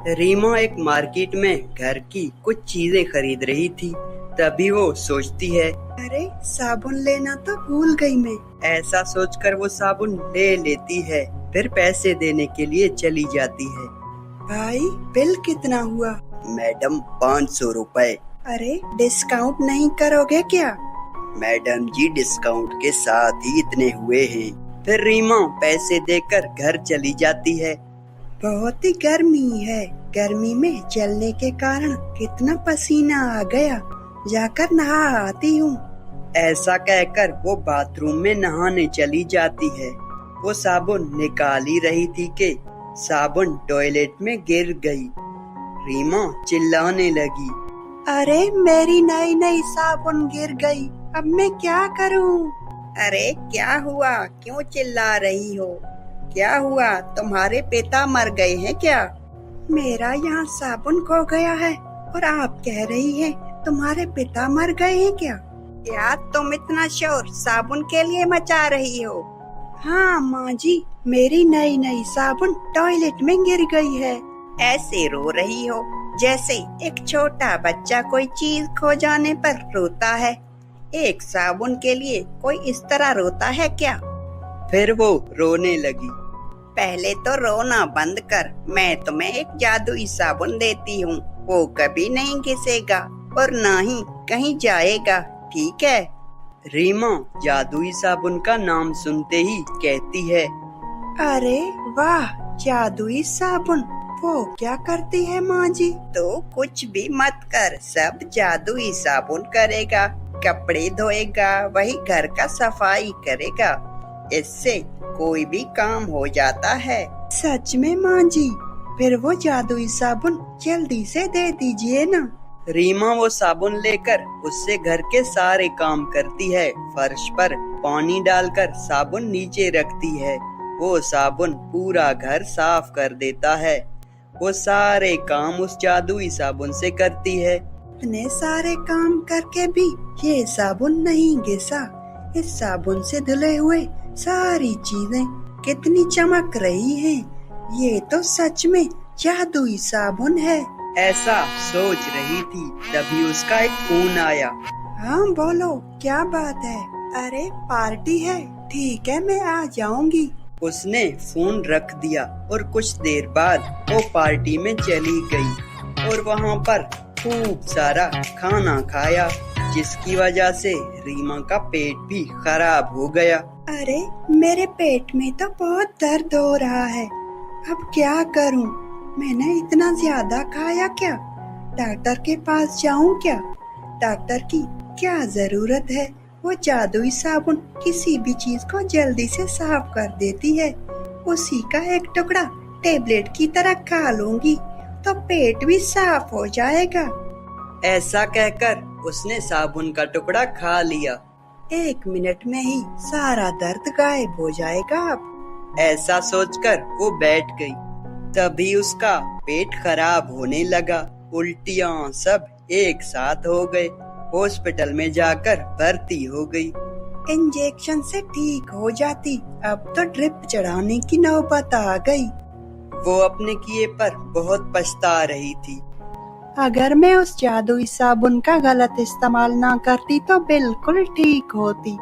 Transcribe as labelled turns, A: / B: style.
A: रीमा एक मार्केट में घर की कुछ चीजें खरीद रही थी। तभी वो सोचती है, अरे साबुन लेना तो भूल गई मैं। ऐसा सोचकर वो साबुन ले लेती है, फिर पैसे देने के लिए चली जाती है। भाई बिल कितना हुआ? मैडम 500 रुपए। अरे डिस्काउंट नहीं करोगे क्या? मैडम जी डिस्काउंट के साथ ही इतने हुए हैं। फिर रीमा पैसे देकर घर चली जाती है। बहुत ही गर्मी है, गर्मी में जलने के कारण कितना पसीना आ गया, जाकर नहा आती हूँ। ऐसा कहकर वो बाथरूम में नहाने चली जाती है। वो साबुन निकाल ही रही थी कि साबुन टॉयलेट में गिर गई। रीमा चिल्लाने लगी, अरे मेरी नई नई साबुन गिर गई, अब मैं क्या करूँ? अरे क्या हुआ, क्यों चिल्ला रही हो? क्या हुआ, तुम्हारे पिता मर गए हैं क्या? मेरा यहाँ साबुन खो गया है और आप कह रही हैं तुम्हारे पिता मर गए हैं क्या? यार तुम इतना शोर साबुन के लिए मचा रही हो? हाँ माँ जी, मेरी नई नई साबुन टॉयलेट में गिर गई है। ऐसे रो रही हो जैसे एक छोटा बच्चा कोई चीज खो जाने पर रोता है। एक साबुन के लिए कोई इस तरह रोता है क्या? फिर वो रोने लगी। पहले तो रोना बंद कर, मैं तुम्हें एक जादुई साबुन देती हूँ, वो कभी नहीं घिसेगा और ना ही कहीं जाएगा, ठीक है? रीमा जादुई साबुन का नाम सुनते ही कहती है, अरे वाह, जादुई साबुन, वो क्या करती है माँ जी? तो कुछ भी मत कर, सब जादुई साबुन करेगा, कपड़े धोएगा, वही घर का सफाई करेगा, इससे कोई भी काम हो जाता है। सच में माँ जी? फिर वो जादुई साबुन जल्दी से दे दीजिए ना। रीमा वो साबुन लेकर उससे घर के सारे काम करती है। फर्श पर पानी डालकर साबुन नीचे रखती है। वो साबुन पूरा घर साफ कर देता है। वो सारे काम उस जादुई साबुन से करती है। इतने सारे काम करके भी ये साबुन नहीं घिसा। इस साबुन से धुले हुए सारी चीजें कितनी चमक रही हैं। ये तो सच में जादुई साबुन है। ऐसा सोच रही थी, तभी उसका एक फोन आया। हाँ बोलो, क्या बात है? अरे पार्टी है, ठीक है मैं आ जाऊंगी। उसने फोन रख दिया और कुछ देर बाद वो पार्टी में चली गई और वहाँ पर खूब सारा खाना खाया, जिसकी वजह से रीमा का पेट भी खराब हो गया। अरे मेरे पेट में तो बहुत दर्द हो रहा है, अब क्या करूं? मैंने इतना ज्यादा खाया क्या? डॉक्टर के पास जाऊं क्या? डॉक्टर की क्या जरूरत है, वो जादुई साबुन किसी भी चीज को जल्दी से साफ कर देती है। उसी का एक टुकड़ा टेबलेट की तरह खा लूंगी तो पेट भी साफ हो जाएगा। ऐसा कहकर उसने साबुन का टुकड़ा खा लिया। 1 मिनट में ही सारा दर्द गायब हो जाएगा अब। ऐसा सोचकर वो बैठ गई। तभी उसका पेट खराब होने लगा, उल्टियाँ सब एक साथ हो गए। हॉस्पिटल में जाकर भर्ती हो गई। इंजेक्शन से ठीक हो जाती, अब तो ड्रिप चढ़ाने की नौबत आ गई। वो अपने किए पर बहुत पछता रही थी। अगर मैं उस जादुई साबुन का गलत इस्तेमाल ना करती तो बिल्कुल ठीक होती।